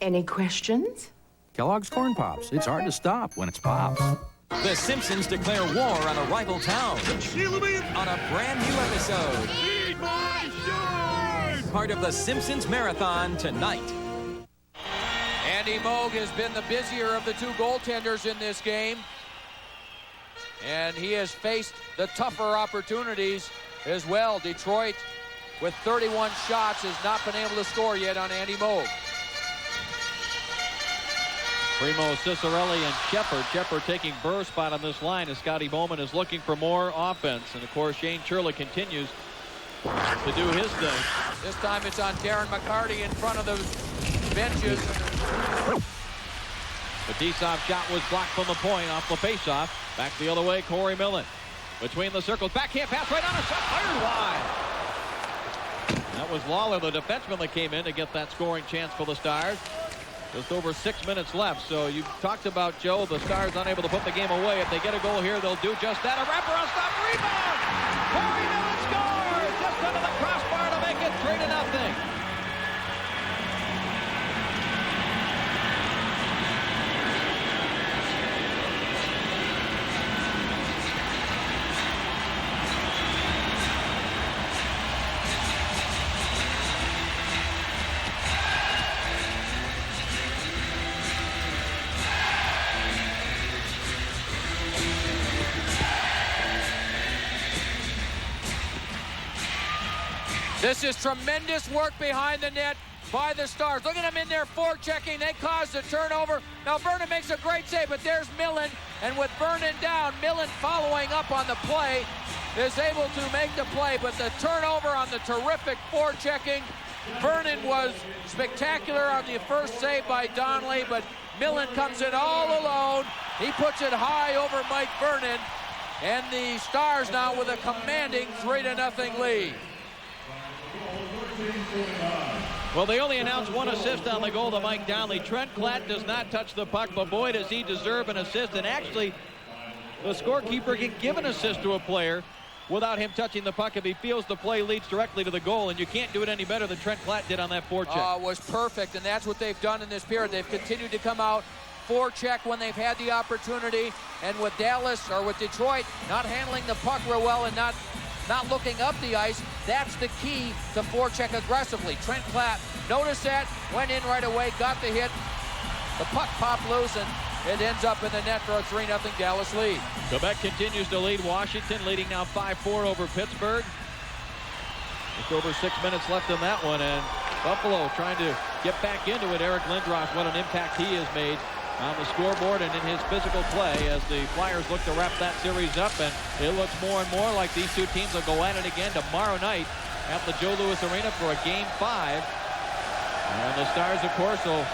[SPEAKER 19] Any questions?
[SPEAKER 20] Kellogg's Corn Pops. It's hard to stop when it's Pops.
[SPEAKER 21] The Simpsons declare war on a rival town on a brand new episode.
[SPEAKER 18] Feed my sword!
[SPEAKER 21] Part of the Simpsons Marathon tonight.
[SPEAKER 5] Andy Moog has been the busier of the two goaltenders in this game. And he has faced the tougher opportunities as well. Detroit, with 31 shots, has not been able to score yet on Andy Moog.
[SPEAKER 3] Primo Ciccarelli and Shepard. Shepard taking Burr's spot on this line as Scotty Bowman is looking for more offense. And, of course, Shane Churla continues to do his thing.
[SPEAKER 5] This time it's on Darren McCarty in front of the benches.
[SPEAKER 3] Fetisov shot was blocked from the point off the faceoff. Back the other way, Corey Millen. Between the circles, backhand pass right on a shot, fired wide. That was Lawler, the defenseman, that came in to get that scoring chance for the Stars. Just over 6 minutes left. So you talked about, Joe, the Stars unable to put the game away. If they get a goal here, they'll do just that. A wraparound stop, rebound! Corey Millen scores! Just under the crossbar to make it 3-0.
[SPEAKER 5] This is tremendous work behind the net by the Stars. Look at them in there forechecking. They caused the turnover. Now Vernon makes a great save, but there's Millen. And with Vernon down, Millen following up on the play is able to make the play. But the turnover on the terrific forechecking. Vernon was spectacular on the first save by Donnelly, but Millen comes in all alone. He puts it high over Mike Vernon. And the Stars now with a commanding 3-0 lead.
[SPEAKER 3] Well, they only announced one assist on the goal to Mike Donnelly. Trent Klatt does not touch the puck, but boy, does he deserve an assist. And actually, the scorekeeper can give an assist to a player without him touching the puck if he feels the play leads directly to the goal, and you can't do it any better than Trent Klatt did on that forecheck.
[SPEAKER 5] It was perfect, and that's what they've done in this period. They've continued to come out forecheck when they've had the opportunity, and with Dallas, or with Detroit, not handling the puck real well and not looking up the ice, that's the key to forecheck aggressively. Trent Klatt noticed that, went in right away, got the hit. The puck popped loose, and it ends up in the net for a 3-0 Dallas lead.
[SPEAKER 3] Quebec continues to lead Washington, leading now 5-4 over Pittsburgh. Just over 6 minutes left in that one, and Buffalo trying to get back into it. Eric Lindros, what an impact he has made on the scoreboard and in his physical play as the Flyers look to wrap that series up, and it looks more and more like these two teams will go at it again tomorrow night at the Joe Louis Arena for a Game 5. And the Stars, of course, will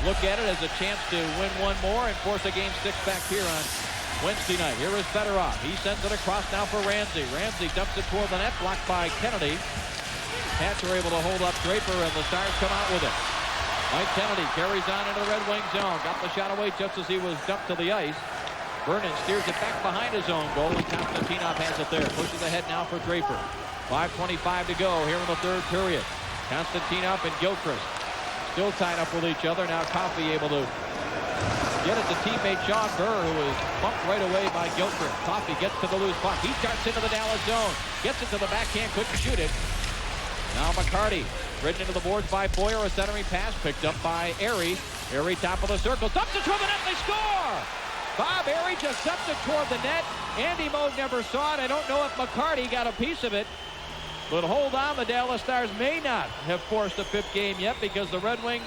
[SPEAKER 3] look at it as a chance to win one more and force a Game 6 back here on Wednesday night. Here is Fedorov. He sends it across now for Ramsey. Ramsey dumps it toward the net, blocked by Kennedy. Cats are able to hold up Draper, and the Stars come out with it. Mike Kennedy carries on into the Red Wing zone. Got the shot away just as he was dumped to the ice. Vernon steers it back behind his own goal, and Konstantinov has it there. Pushes ahead now for Draper. 5:25 to go here in the third period. Konstantinov and Gilchrist still tied up with each other. Now Coffey able to get it to teammate Sean Burr, who is bumped right away by Gilchrist. Coffey gets to the loose puck. He starts into the Dallas zone. Gets it to the backhand, couldn't shoot it. Now McCarty, ridden into the boards by Boyer, a centering pass picked up by Airy. Airy top of the circle, dumps it toward the net, they score! Bob Airy just dumps it toward the net. Andy Moog never saw it. I don't know if McCarty got a piece of it. But hold on, the Dallas Stars may not have forced a fifth game yet because the Red Wings,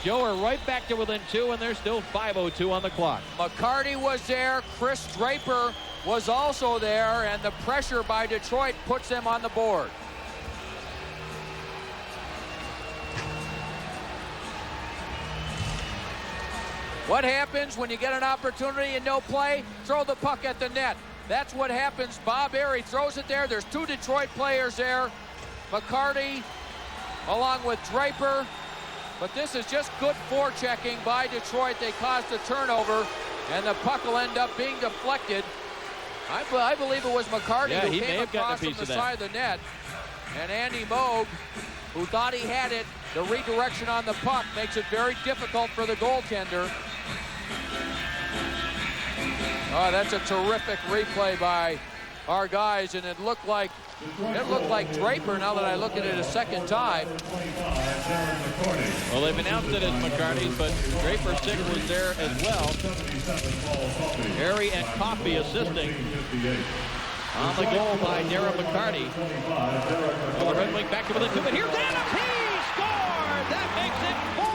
[SPEAKER 3] Joe, are right back to within 2, and there's still 5:02 on the clock.
[SPEAKER 5] McCarty was there. Chris Draper was also there, and the pressure by Detroit puts them on the board. What happens when you get an opportunity and no play? Throw the puck at the net. That's what happens. Bob Airy throws it there. There's two Detroit players there. McCarty along with Draper. But this is just good forechecking by Detroit. They caused a turnover, and the puck will end up being deflected. I believe it was McCarty who came across from the side of the net. And Andy Moog, who thought he had it, the redirection on the puck makes it very difficult for the goaltender. Oh, that's a terrific replay by our guys, and it looked like Draper now that I look at it a second time.
[SPEAKER 3] Well, they've announced it as McCarty's, but Draper's stick was there as well. Airy and Coffey assisting on the goal by Darren McCarty. Well, the Red Wing back to within 2, but here's Adams. He scored! That makes it 4-1.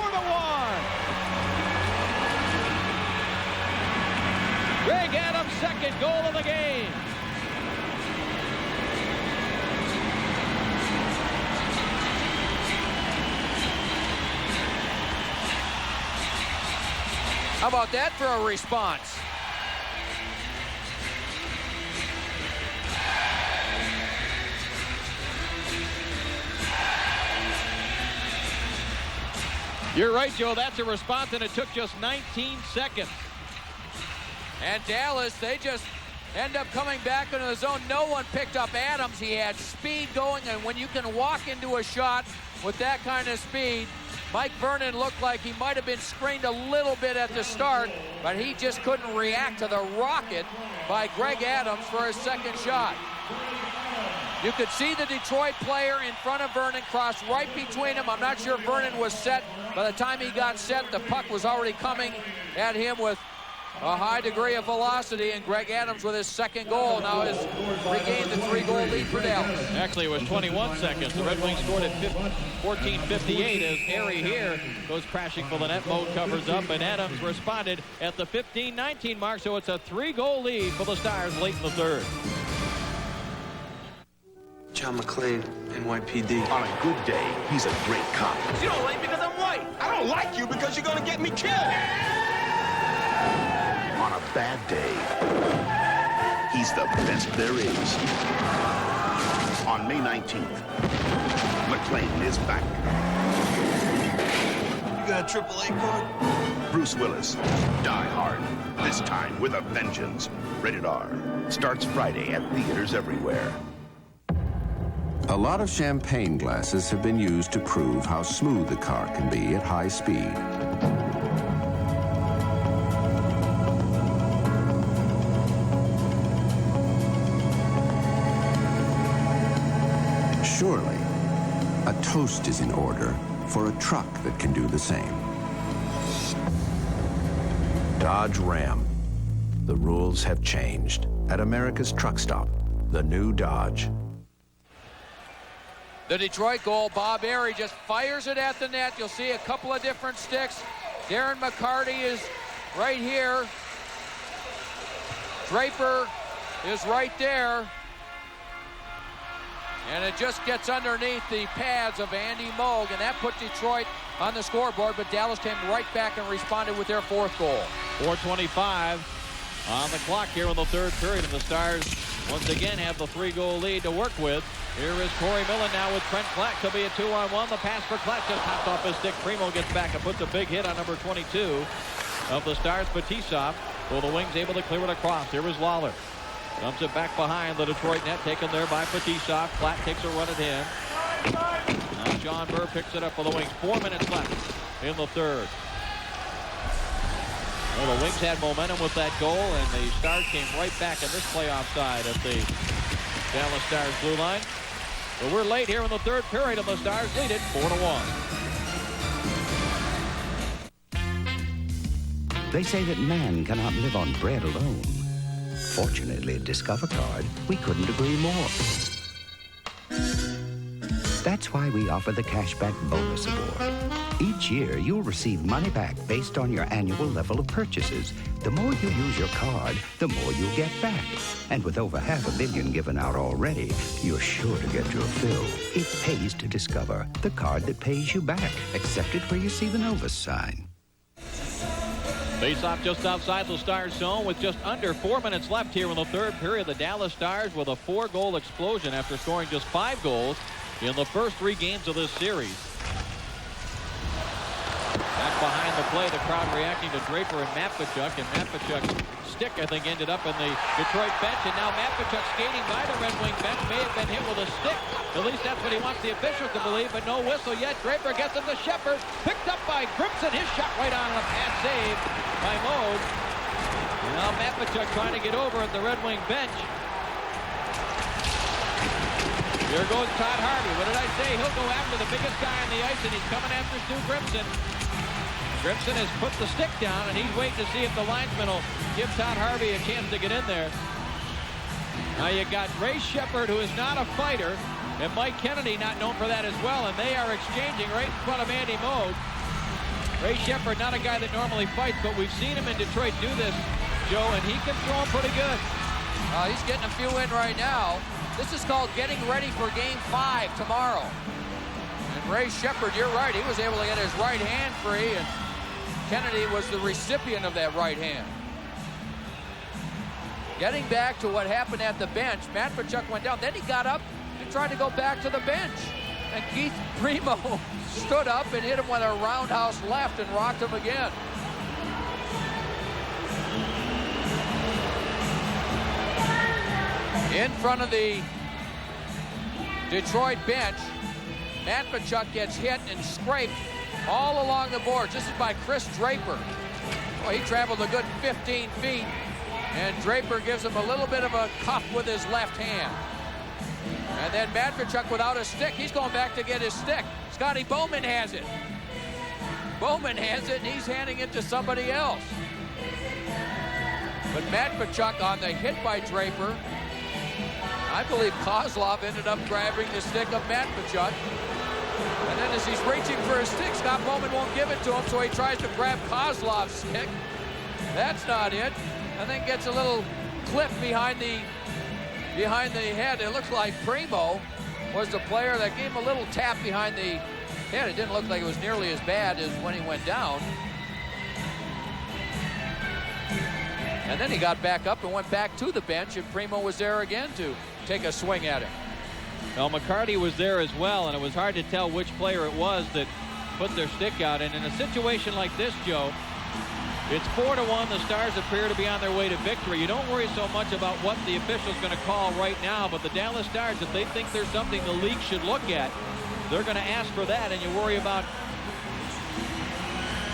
[SPEAKER 3] Greg Adams' second goal of the game.
[SPEAKER 5] How about that for a response?
[SPEAKER 3] You're right, Joe. That's a response, and it took just 19 seconds.
[SPEAKER 5] And Dallas, they just end up coming back into the zone. No one picked up Adams. He had speed going, and when you can walk into a shot with that kind of speed, Mike Vernon looked like he might have been screened a little bit at the start, but he just couldn't react to the rocket by Greg Adams for his second shot. You could see the Detroit player in front of Vernon cross right between them. I'm not sure Vernon was set. By the time he got set, the puck was already coming at him with a high degree of velocity, and Greg Adams with his second goal now has regained the 3-goal lead for Dallas.
[SPEAKER 3] Actually, it was 21 seconds. The Red Wings scored at 14:58 as Harry here goes crashing for the net. Mode covers up, and Adams responded at the 15:19 mark, so it's a 3-goal lead for the Stars late in the third.
[SPEAKER 15] John McClane, NYPD.
[SPEAKER 10] On a good day, he's a great cop.
[SPEAKER 18] You don't like me because I'm white. I don't like you because you're going to get me killed.
[SPEAKER 10] On a bad day, he's the best there is. On May 19th, McClane is back.
[SPEAKER 15] You got a AAA card?
[SPEAKER 10] Bruce Willis, Die Hard. This time with a vengeance. Rated R. Starts Friday at theaters everywhere.
[SPEAKER 9] A lot of champagne glasses have been used to prove how smooth the car can be at high speed. Surely, a toast is in order for a truck that can do the same. Dodge Ram. The rules have changed. At America's truck stop, the new Dodge.
[SPEAKER 5] The Detroit goal, Bob Airy just fires it at the net. You'll see a couple of different sticks. Darren McCarty is right here. Draper is right there. And it just gets underneath the pads of Andy Moog, and that put Detroit on the scoreboard, but Dallas came right back and responded with their fourth goal.
[SPEAKER 3] 4:25 on the clock here in the third period, and the Stars once again have the 3-goal lead to work with. Here is Corey Millen now with Trent Klatt. Could be a 2-on-1. The pass for Klatt just popped off his stick. Primo gets back and puts a big hit on number 22 of the Stars, Fetisov. Well, the Wings able to clear it across. Here is Lawler. Dumps it back behind the Detroit net, taken there by Fetisov. Klatt takes a run at him. Now John Burr picks it up for the Wings. 4 minutes left in the third. Well, the Wings had momentum with that goal, and the Stars came right back in this playoff side at the Dallas Stars blue line. But we're late here in the third period, and the Stars lead it 4-1.
[SPEAKER 1] They say that man cannot live on bread alone. Fortunately, at Discover Card, we couldn't agree more. That's why we offer the Cashback Bonus Award. Each year, you'll receive money back based on your annual level of purchases. The more you use your card, the more you'll get back. And with over $500 million given out already, you're sure to get your fill. It pays to Discover, the card that pays you back. Accept it where you see the Novus sign.
[SPEAKER 3] Face-off just outside the Stars zone with just under 4 minutes left here in the third period. The Dallas Stars with a 4-goal explosion after scoring just 5 goals in the first 3 games of this series. Back behind the play, the crowd reacting to Draper and Matvichuk, and Matvichuk's stick, I think, ended up in the Detroit bench, and now Matvichuk skating by the Red Wing bench may have been hit with a stick. At least that's what he wants the officials to believe, but no whistle yet. Draper gets it to Shepard, picked up by Grimson. His shot right on a pass save by Moog. Now Matvichuk trying to get over at the Red Wing bench. Here goes Todd Harvey. What did I say? He'll go after the biggest guy on the ice, and he's coming after Stu Grimson. Grimson has put the stick down, and he's waiting to see if the linesman will give Todd Harvey a chance to get in there. Now you got Ray Shepard, who is not a fighter, and Mike Kennedy, not known for that as well, and they are exchanging right in front of Andy Moog. Ray Shepard, not a guy that normally fights, but we've seen him in Detroit do this, Joe, and he can throw him pretty good.
[SPEAKER 5] He's getting a few in right now. This is called getting ready for Game 5 tomorrow. And Ray Shepard, you're right, he was able to get his right hand free and Kennedy was the recipient of that right hand. Getting back to what happened at the bench, Matvichuk went down. Then he got up and tried to go back to the bench. And Keith Primeau stood up and hit him with a roundhouse left and rocked him again. In front of the Detroit bench, Matvichuk gets hit and scraped all along the boards. This is by Chris Draper. Well, he traveled a good 15 feet, and Draper gives him a little bit of a cuff with his left hand. And then Matvichuk without a stick. He's going back to get his stick. Scotty Bowman has it. Bowman has it, and he's handing it to somebody else. But Matvichuk on the hit by Draper, I believe Kozlov ended up grabbing the stick of Matvichuk. And then as he's reaching for his stick, Scott Bowman won't give it to him, so he tries to grab Kozlov's stick. That's not it. And then gets a little clip behind the head. It looks like Primeau was the player that gave him a little tap behind the head. It didn't look like it was nearly as bad as when he went down. And then he got back up and went back to the bench, and Primeau was there again to take a swing at him.
[SPEAKER 3] Well, McCarty was there as well, and it was hard to tell which player it was that put their stick out. And in a situation like this, Joe, it's 4-1. The Stars appear to be on their way to victory. You don't worry so much about what the official's going to call right now, but the Dallas Stars, if they think there's something the league should look at, they're going to ask for that, and you worry about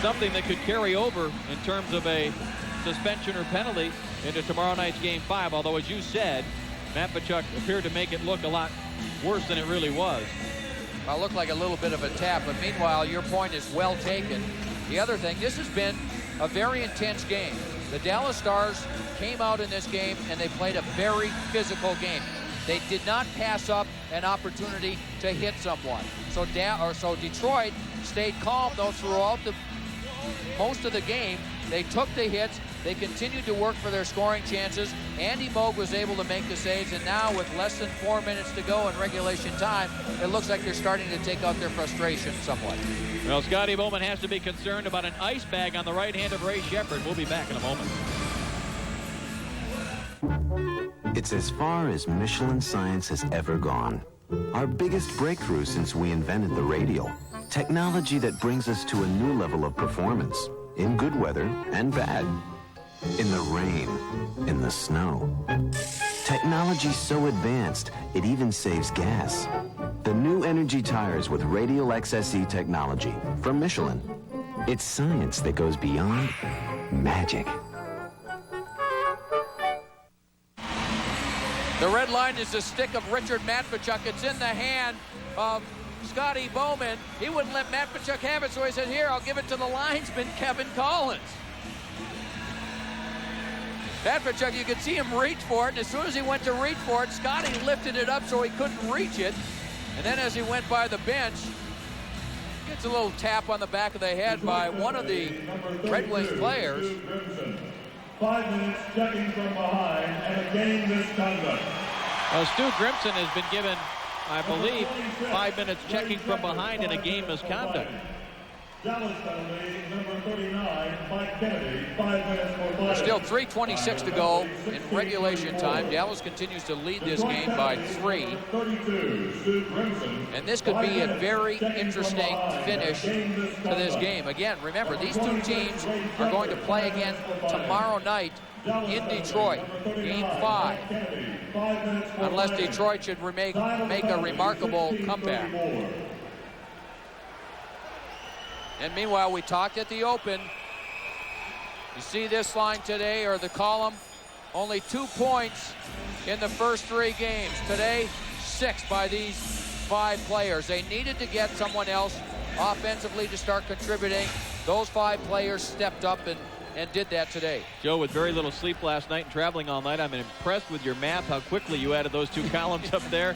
[SPEAKER 3] something that could carry over in terms of a suspension or penalty into tomorrow night's Game 5, although, as you said, Matvichuk appeared to make it look a lot worse than it really was.
[SPEAKER 5] Well, it looked like a little bit of a tap, but meanwhile, your point is well taken. The other thing, this has been a very intense game. The Dallas Stars came out in this game and they played a very physical game. They did not pass up an opportunity to hit someone. So Detroit stayed calm though throughout most of the game. They took the hits. They continued to work for their scoring chances. Andy Moog was able to make the saves, and now with less than 4 minutes to go in regulation time, it looks like they're starting to take out their frustration somewhat.
[SPEAKER 3] Well, Scotty Bowman has to be concerned about an ice bag on the right hand of Ray Sheppard. We'll be back in a moment.
[SPEAKER 2] It's as far as Michelin science has ever gone. Our biggest breakthrough since we invented the radial. Technology that brings us to a new level of performance, in good weather and bad. In the rain, in the snow. Technology so advanced, it even saves gas. The new Energy tires with Radial XSE technology from Michelin. It's science that goes beyond magic.
[SPEAKER 5] The red line is the stick of Richard Matvichuk. It's in the hand of Scotty Bowman. He wouldn't let Matvichuk have it, so he said, here, I'll give it to the linesman, Kevin Collins. Matvichuk, you could see him reach for it, and as soon as he went to reach for it, Scotty lifted it up so he couldn't reach it. And then as he went by the bench, gets a little tap on the back of the head by one of the Red Wings players.
[SPEAKER 22] 5 minutes checking from behind and a game misconduct.
[SPEAKER 3] Well, Stu Grimson has been given, I believe, 5 minutes checking from behind in a game misconduct.
[SPEAKER 22] Dallas penalty, number 39, Mike Kennedy, 5 minutes for five.
[SPEAKER 5] Still 3:26 to go in regulation time. Dallas continues to lead this game by 3. And this could be a very interesting finish to this game. Again, remember, these two teams are going to play again tomorrow night in Detroit, Game 5. Unless Detroit should make a remarkable comeback. And meanwhile, we talked at the Open. You see this line today, or the column, only 2 points in the first 3 games. Today, 6 by these 5 players. They needed to get someone else offensively to start contributing. Those 5 players stepped up and did that today.
[SPEAKER 3] Joe, with very little sleep last night and traveling all night, I'm impressed with your math, how quickly you added those 2 columns up there.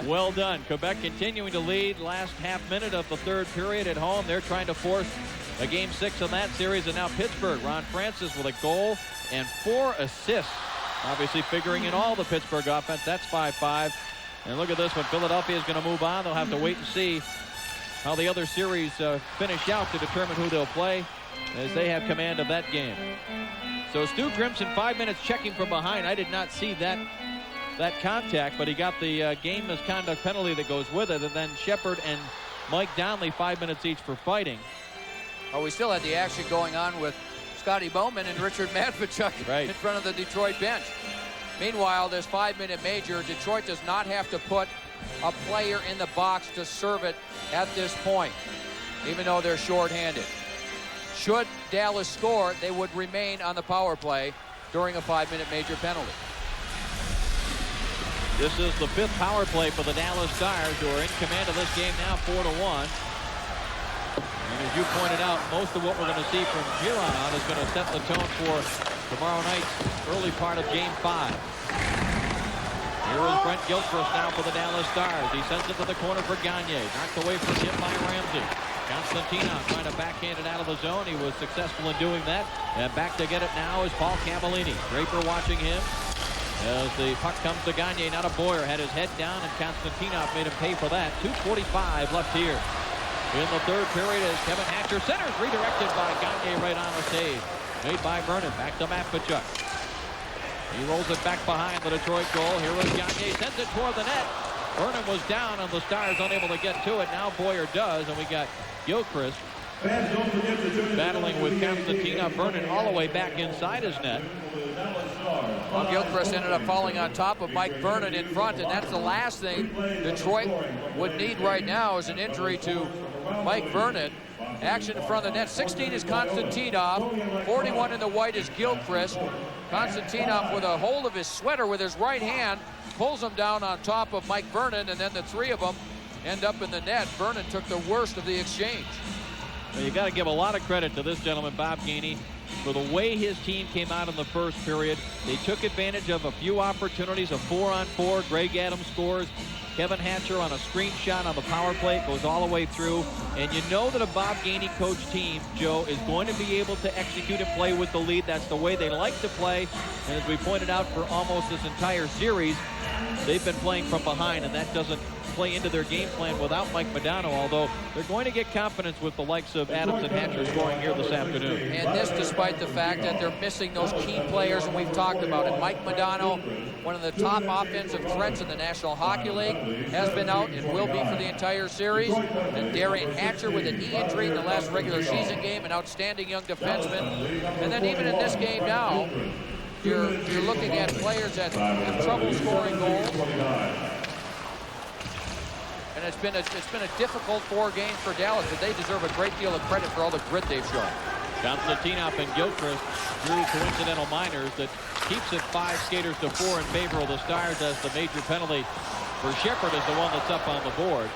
[SPEAKER 3] Well done. Quebec continuing to lead last half minute of the third period at home. They're trying to force a Game 6 in that series. And now Pittsburgh, Ron Francis with a goal and 4 assists. Obviously figuring in all the Pittsburgh offense. That's 5-5. And look at this one. Philadelphia is going to move on. They'll have to wait and see how the other series finish out to determine who they'll play. as they have command of that game. So Stu Grimson, 5 minutes checking from behind. I did not see that contact, but he got the game misconduct penalty that goes with it. And then Shepard and Mike Donnelly, 5 minutes each for fighting.
[SPEAKER 5] Oh, we still had the action going on with Scotty Bowman and Richard Matvichuk in front of the Detroit bench. Meanwhile, this 5-minute major, Detroit does not have to put a player in the box to serve it at this point, even though they're shorthanded. Should Dallas score, they would remain on the power play during a 5-minute major penalty.
[SPEAKER 3] This is the 5th power play for the Dallas Stars, who are in command of this game now, 4-1. And as you pointed out, most of what we're going to see from here on out is going to set the tone for tomorrow night's early part of Game 5. Here is Brent Gilchrist now for the Dallas Stars. He sends it to the corner for Gagne. Knocked away from him by Ramsey. Konstantinov trying to backhand it out of the zone. He was successful in doing that. And back to get it now is Paul Cavallini. Draper watching him as the puck comes to Gagne. Now to Boyer. Had his head down, and Konstantinov made him pay for that. 2:45 left here in the third period as Kevin Hatcher centers, redirected by Gagne right on the save. Made by Vernon. Back to Matvichuk. He rolls it back behind the Detroit goal. Here is Gagne. Sends it toward the net. Vernon was down, and the Stars unable to get to it. Now Boyer does, and we got Gilchrist battling with Konstantinov. Vernon all the way back inside his net.
[SPEAKER 5] Well, Gilchrist ended up falling on top of Mike Vernon in front, and that's the last thing Detroit would need right now is an injury to Mike Vernon. Action in front of the net. 16 is Konstantinov. 41 in the white is Gilchrist. Konstantinov with a hold of his sweater with his right hand pulls him down on top of Mike Vernon, and then the three of them end up in the net. Vernon took the worst of the exchange.
[SPEAKER 3] Well, you got to give a lot of credit to this gentleman, Bob Gainey, for the way his team came out in the first period. They took advantage of a few opportunities, a 4-on-4. Greg Adams scores. Kevin Hatcher on a screen shot on the power play goes all the way through. And you know that a Bob Gainey coach team, Joe, is going to be able to execute and play with the lead. That's the way they like to play. And as we pointed out for almost this entire series, they've been playing from behind, and that doesn't play into their game plan without Mike Modano, although they're going to get confidence with the likes of Adams and Hatcher scoring here this afternoon.
[SPEAKER 5] And this despite the fact that they're missing those key players, and we've talked about it. Mike Modano, one of the top offensive threats in the National Hockey League, has been out and will be for the entire series. And Darian Hatcher with a knee injury in the last regular season game, an outstanding young defenseman. And then even in this game now, you're looking at players that have trouble scoring goals. And it's been a difficult 4 games for Dallas, but they deserve a great deal of credit for all the grit they've shown.
[SPEAKER 3] Konstantinov and Gilchrist drew coincidental minors that keeps it 5 skaters to 4 in favor of the Stars, as the major penalty for Shepard is the one that's up on the board.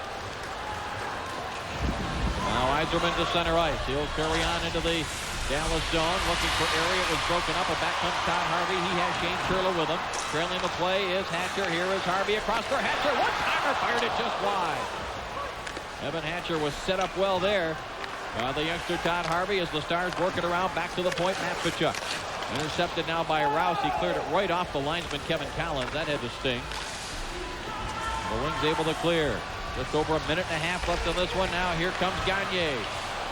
[SPEAKER 3] Now Yzerman to center ice. He'll carry on into the Dallas zone, looking for area. It was broken up, and back comes Todd Harvey. He has Shane Churla with him. Trailing the play is Hatcher. Here is Harvey across for Hatcher. One-timer, fired it just wide. Evan Hatcher was set up well there by the youngster Todd Harvey as the Stars work it around. Back to the point, Matvichuk. Intercepted now by Rouse. He cleared it right off the linesman, Kevin Collins. That had to sting. The Wings able to clear. Just over a minute and a half left on this one. Now here comes Gagne.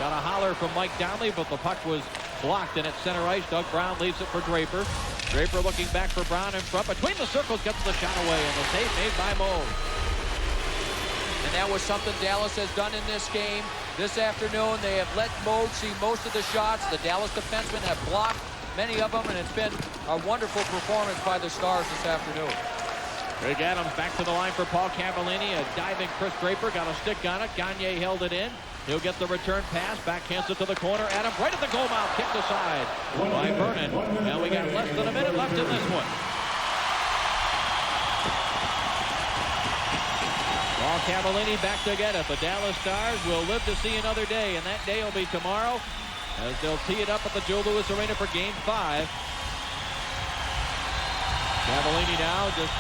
[SPEAKER 3] Got a holler from Mike Donnelly, but the puck was blocked, and at center ice, Doug Brown leaves it for Draper. Draper looking back for Brown in front. Between the circles, gets the shot away, and the save made by Moe.
[SPEAKER 5] And that was something Dallas has done in this game. This afternoon, they have let Moe see most of the shots. The Dallas defensemen have blocked many of them, and it's been a wonderful performance by the Stars this afternoon.
[SPEAKER 3] Greg Adams back to the line for Paul Cavallini. A diving Chris Draper got a stick on it. Gagne held it in. He'll get the return pass. Backhands it to the corner. Adams right at the goal mouth. Kicked aside by Vernon. And we got less than a minute left in this one. Paul Cavallini back to get it. The Dallas Stars will live to see another day, and that day will be tomorrow as they'll tee it up at the Joe Louis Arena for Game 5. Cavallini now just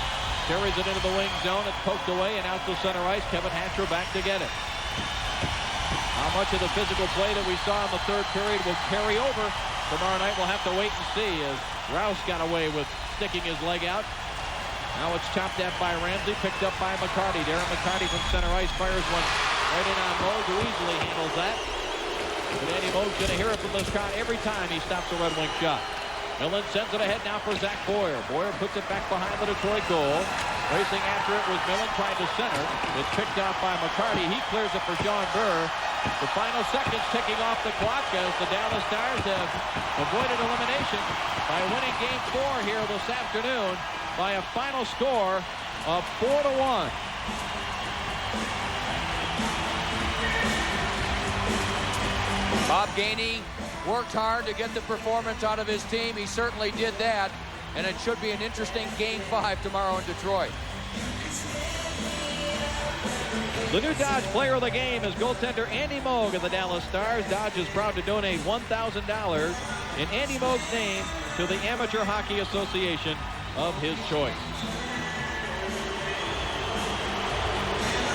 [SPEAKER 3] carries it into the wing zone. It's poked away and out to center ice. Kevin Hatcher back to get it. How much of the physical play that we saw in the third period will carry over tomorrow night, we'll have to wait and see, as Rouse got away with sticking his leg out. Now it's chopped at by Ramsey, picked up by McCarty. Darren McCarty from center ice fires one right in on Moe, who easily handles that. And Andy Moog's going to hear it from this crowd every time he stops a Red Wing shot. Millen sends it ahead now for Zach Boyer. Boyer puts it back behind the Detroit goal. Racing after it was Millen trying to center. It's picked off by McCarty. He clears it for Sean Burr. The final seconds ticking off the clock as the Dallas Stars have avoided elimination by winning Game 4 here this afternoon by a final score of 4-1.
[SPEAKER 5] Bob Gainey worked hard to get the performance out of his team. He certainly did that. And it should be an interesting Game 5 tomorrow in Detroit.
[SPEAKER 3] The new Dodge Player of the Game is goaltender Andy Moog of the Dallas Stars. Dodge is proud to donate $1,000 in Andy Moog's name to the Amateur Hockey Association of his choice.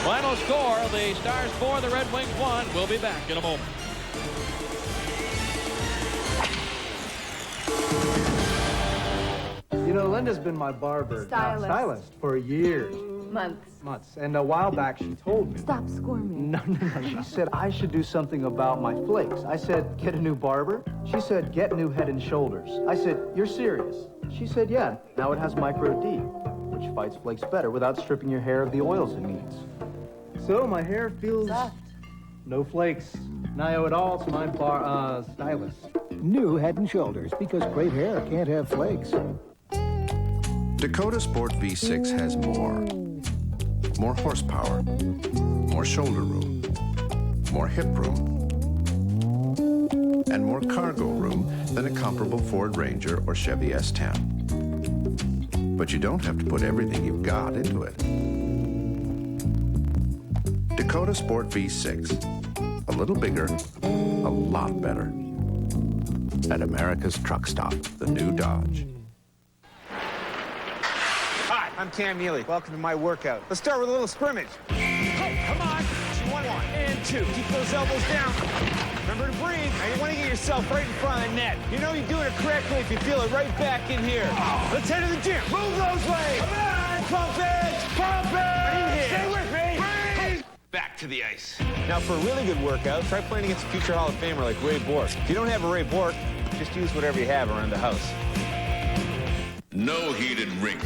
[SPEAKER 3] Final score, the Stars 4, the Red Wings 1. We'll be back in a moment.
[SPEAKER 4] You know, Linda's been my barber. Stylist for years. Months. And a while back, she told me.
[SPEAKER 6] Stop squirming.
[SPEAKER 4] No. She said I should do something about my flakes. I said, get a new barber? She said, get new Head and Shoulders. I said, you're serious? She said, yeah. Now it has Micro D, which fights flakes better without stripping your hair of the oils it needs. So my hair feels... soft. No flakes. And I owe it all to my stylist.
[SPEAKER 7] New Head and Shoulders, because great hair can't have flakes.
[SPEAKER 9] Dakota Sport V6 has more. More horsepower, more shoulder room, more hip room, and more cargo room than a comparable Ford Ranger or Chevy S10. But you don't have to put everything you've got into it. Dakota Sport V6. A little bigger, a lot better. At America's Truck Stop, the new Dodge.
[SPEAKER 15] Hi, I'm Cam Neely. Welcome to my workout. Let's start with a little scrimmage. Hey, come on. 1 and 2. Keep those elbows down. Remember to breathe. Now you want to get yourself right in front of the net. You know you're doing it correctly if you feel it right back in here. Let's head to the gym. Move those legs. Come on. Pump it. Pump it. Stay with me. Breathe. Back to the ice. Now for a really good workout, try playing against a future Hall of Famer like Ray Bourque. If you don't have a Ray Bourque, just use whatever you have around the house.
[SPEAKER 17] No heated rink.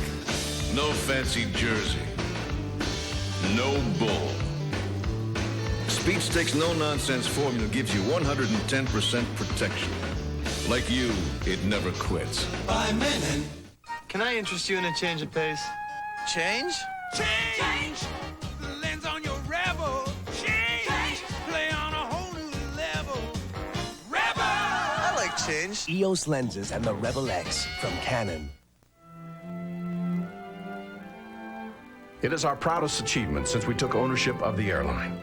[SPEAKER 17] No fancy jersey. No bull. Speed Stick's no-nonsense formula gives you 110% protection. Like you, it never quits.
[SPEAKER 15] By Menon. Can I interest you in a change of pace? Change? Change! The lens on your Rebel. Change! Play on a whole new level. Rebel! I like change.
[SPEAKER 23] EOS lenses and the Rebel X from Canon.
[SPEAKER 12] It is our proudest achievement since we took ownership of the airline.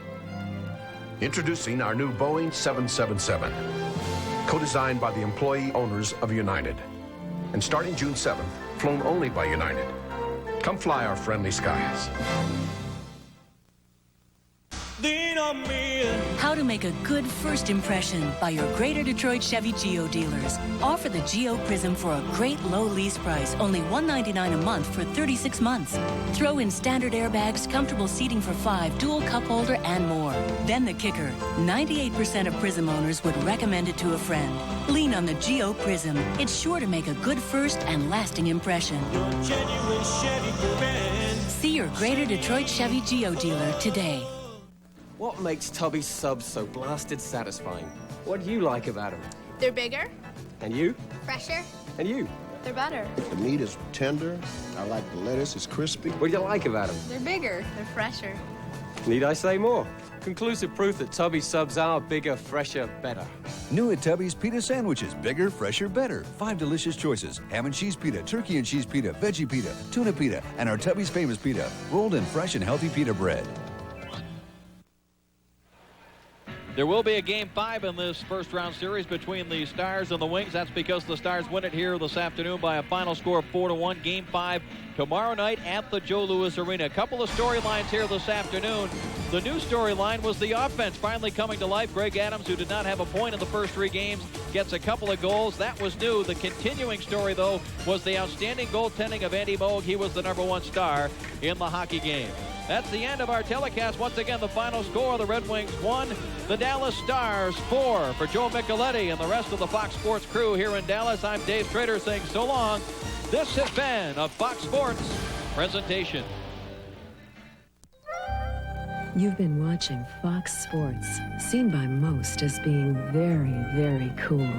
[SPEAKER 12] Introducing our new Boeing 777, co-designed by the employee owners of United. And starting June 7th, flown only by United. Come fly our friendly skies.
[SPEAKER 24] How to make a good first impression by your Greater Detroit Chevy Geo dealers. Offer the Geo Prism for a great low lease price, only $199 a month for 36 months. Throw in standard airbags, comfortable seating for 5, dual cup holder, and more. Then the kicker, 98% of Prism owners would recommend it to a friend. Lean on the Geo Prism. It's sure to make a good first and lasting impression.
[SPEAKER 25] Your genuine Chevy friend.
[SPEAKER 24] See your Greater Detroit Chevy Geo dealer today.
[SPEAKER 26] What makes Tubby subs so blasted satisfying? What do you like about them?
[SPEAKER 27] They're bigger.
[SPEAKER 26] And you?
[SPEAKER 27] Fresher.
[SPEAKER 26] And you?
[SPEAKER 27] They're better.
[SPEAKER 7] The meat is tender. I like the lettuce. It's crispy.
[SPEAKER 26] What do you like about them?
[SPEAKER 27] They're bigger. They're fresher.
[SPEAKER 26] Need I say more? Conclusive proof that Tubby subs are bigger, fresher, better.
[SPEAKER 28] New at Tubby's Pita Sandwiches. Bigger, fresher, better. 5 delicious choices. Ham and cheese pita, turkey and cheese pita, veggie pita, tuna pita, and our Tubby's famous pita. Rolled in fresh and healthy pita bread.
[SPEAKER 3] There will be a Game 5 in this first-round series between the Stars and the Wings. That's because the Stars win it here this afternoon by a final score of 4-1. Game 5 tomorrow night at the Joe Louis Arena. A couple of storylines here this afternoon. The new storyline was the offense finally coming to life. Greg Adams, who did not have a point in the first 3 games, gets a couple of goals. That was new. The continuing story, though, was the outstanding goaltending of Andy Moog. He was the #1 star in the hockey game. That's the end of our telecast. Once again, the final score, the Red Wings 1, the Dallas Stars 4. For Joe Micheletti and the rest of the Fox Sports crew here in Dallas, I'm Dave Schrader saying so long. This has been a Fox Sports presentation.
[SPEAKER 6] You've been watching Fox Sports, seen by most as being very, very cool.